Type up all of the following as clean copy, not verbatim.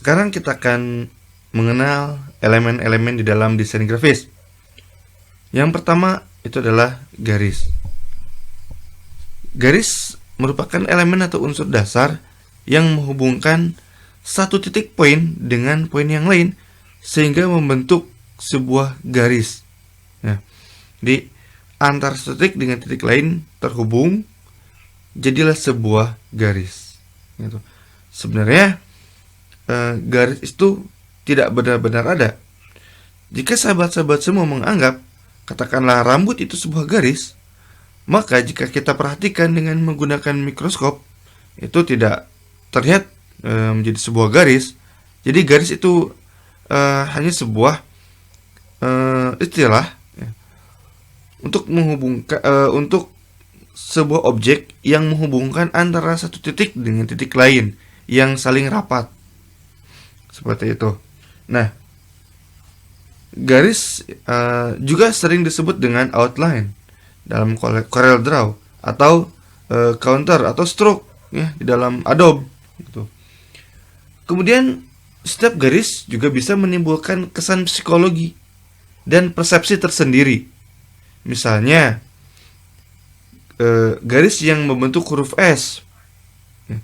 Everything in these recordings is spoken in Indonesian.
sekarang kita akan mengenal elemen-elemen di dalam desain grafis. Yang pertama itu adalah garis. Garis merupakan elemen atau unsur dasar yang menghubungkan satu titik poin dengan poin yang lain sehingga membentuk sebuah garis. Nah, di antar satu titik dengan titik lain terhubung, jadilah sebuah garis. Gitu. Sebenarnya garis itu tidak benar-benar ada. Jika sahabat-sahabat semua menganggap katakanlah rambut itu sebuah garis, maka jika kita perhatikan dengan menggunakan mikroskop, itu tidak terlihat menjadi sebuah garis. Jadi garis itu hanya sebuah istilah ya, untuk menghubungkan untuk sebuah objek yang menghubungkan antara satu titik dengan titik lain yang saling rapat. Seperti itu. Nah, garis juga sering disebut dengan outline dalam Corel Draw atau counter atau stroke ya di dalam Adobe gitu. Kemudian setiap garis juga bisa menimbulkan kesan psikologi dan persepsi tersendiri. Misalnya garis yang membentuk huruf S ya,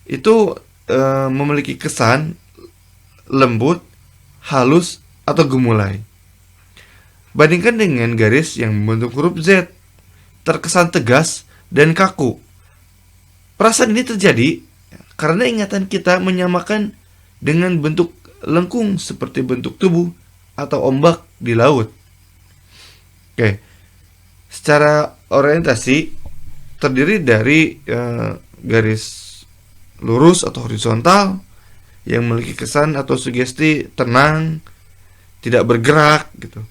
itu memiliki kesan lembut, halus, atau gemulai. Bandingkan dengan garis yang membentuk huruf Z, terkesan tegas dan kaku. Perasaan ini terjadi karena ingatan kita menyamakan dengan bentuk lengkung seperti bentuk tubuh atau ombak di laut. Oke, secara orientasi terdiri dari garis lurus atau horizontal yang memiliki kesan atau sugesti tenang, tidak bergerak gitu.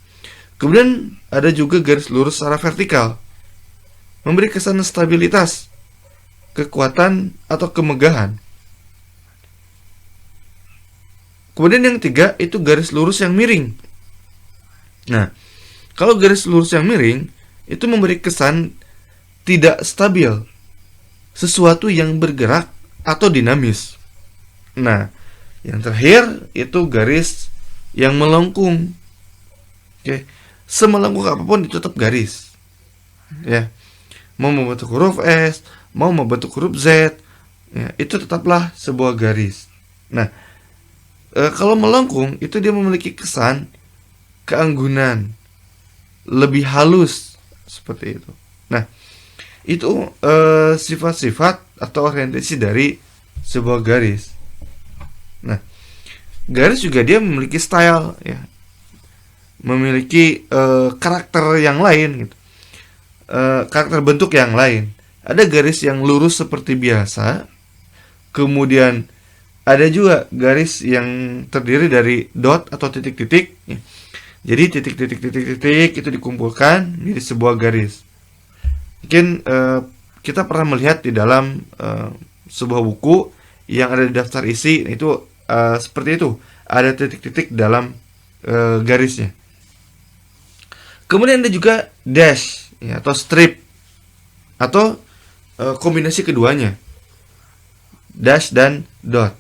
Kemudian ada juga garis lurus secara vertikal, memberi kesan stabilitas, kekuatan atau kemegahan. Kemudian yang ketiga itu garis lurus yang miring. Nah, kalau garis lurus yang miring itu memberi kesan tidak stabil, sesuatu yang bergerak atau dinamis. Nah, yang terakhir itu garis yang melengkung. Oke, semelengkung apapun itu tetap garis. Ya, mau membentuk huruf S, mau membentuk huruf Z, ya, itu tetaplah sebuah garis. Nah, kalau melengkung itu dia memiliki kesan keanggunan, lebih halus seperti itu. Nah, itu sifat-sifat atau orientasi dari sebuah garis. Nah, garis juga dia memiliki style ya, memiliki karakter yang lain gitu, karakter bentuk yang lain. Ada garis yang lurus seperti biasa, kemudian ada juga garis yang terdiri dari dot atau titik-titik ya. Jadi titik-titik itu dikumpulkan menjadi sebuah garis. Mungkin kita pernah melihat di dalam sebuah buku yang ada di daftar isi, itu seperti itu, ada titik-titik dalam garisnya. Kemudian ada juga dash ya, atau strip atau kombinasi keduanya, dash dan dot.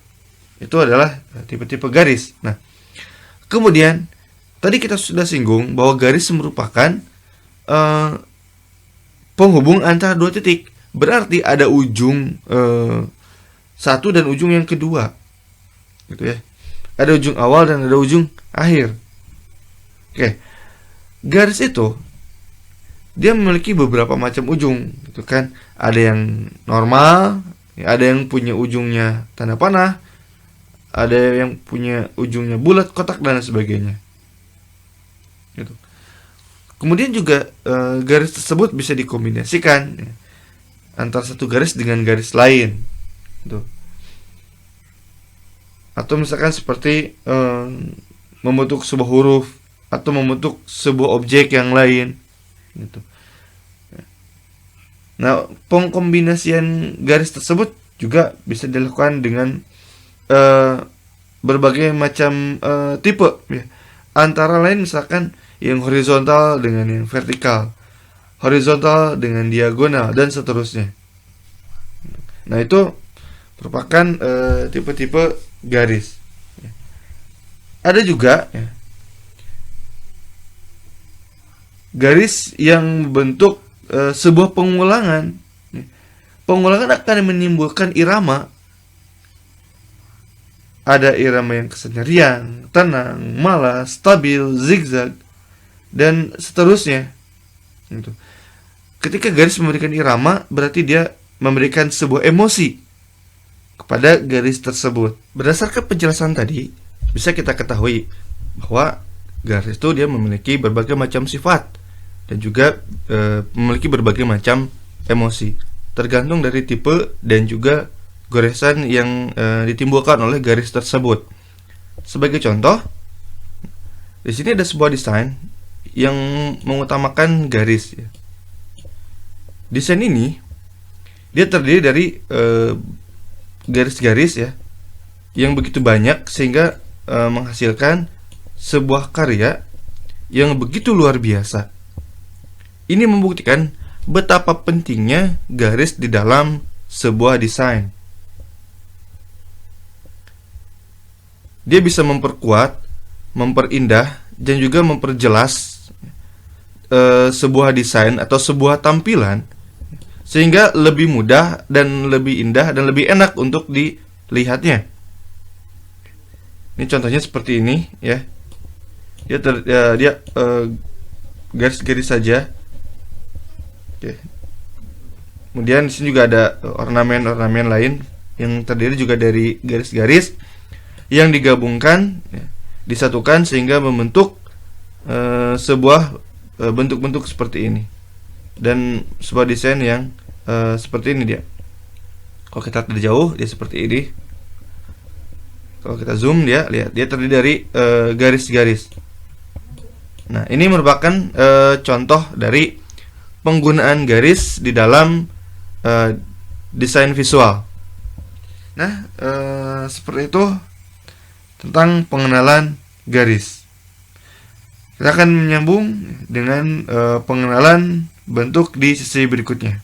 Itu adalah tipe-tipe garis. Nah, kemudian tadi kita sudah singgung bahwa garis merupakan penghubung antara dua titik. Berarti ada ujung satu dan ujung yang kedua, gitu ya. Ada ujung awal dan ada ujung akhir. Oke, garis itu dia memiliki beberapa macam ujung, gitu kan. Ada yang normal, ada yang punya ujungnya tanda panah, ada yang punya ujungnya bulat, kotak dan sebagainya. Gitu. Kemudian juga garis tersebut bisa dikombinasikan ya, antara satu garis dengan garis lain. Gitu. Atau misalkan seperti membentuk sebuah huruf atau membentuk sebuah objek yang lain gitu. Nah, pengkombinasian garis tersebut juga bisa dilakukan dengan berbagai macam tipe ya. Antara lain misalkan yang horizontal dengan yang vertikal, horizontal dengan diagonal dan seterusnya. Nah, itu merupakan tipe-tipe garis Ada juga ya, garis yang membentuk sebuah pengulangan. Pengulangan akan menimbulkan irama. Ada irama yang kesannya riang, tenang, malas, stabil, zigzag, dan seterusnya. Gitu. Ketika garis memberikan irama, berarti dia memberikan sebuah emosi kepada garis tersebut. Berdasarkan penjelasan tadi, bisa kita ketahui bahwa garis itu dia memiliki berbagai macam sifat dan juga memiliki berbagai macam emosi, tergantung dari tipe dan juga goresan yang ditimbulkan oleh garis tersebut. Sebagai contoh, di sini ada sebuah desain yang mengutamakan garis. Desain ini dia terdiri dari garis-garis ya yang begitu banyak sehingga menghasilkan sebuah karya yang begitu luar biasa. Ini membuktikan betapa pentingnya garis di dalam sebuah desain. Dia bisa memperkuat, memperindah, dan juga memperjelas sebuah desain atau sebuah tampilan sehingga lebih mudah dan lebih indah dan lebih enak untuk dilihatnya. Ini contohnya seperti ini ya. Dia garis-garis saja. Oke. Kemudian di sini juga ada ornamen-ornamen lain yang terdiri juga dari garis-garis yang digabungkan, ya, disatukan sehingga membentuk sebuah bentuk-bentuk seperti ini dan sebuah desain yang seperti ini dia. Kalau kita dari jauh dia seperti ini. Kalau kita zoom dia lihat dia terdiri dari garis-garis. Nah, ini merupakan contoh dari penggunaan garis di dalam desain visual. Nah, seperti itu tentang pengenalan garis. Kita akan menyambung dengan pengenalan bentuk di sesi berikutnya.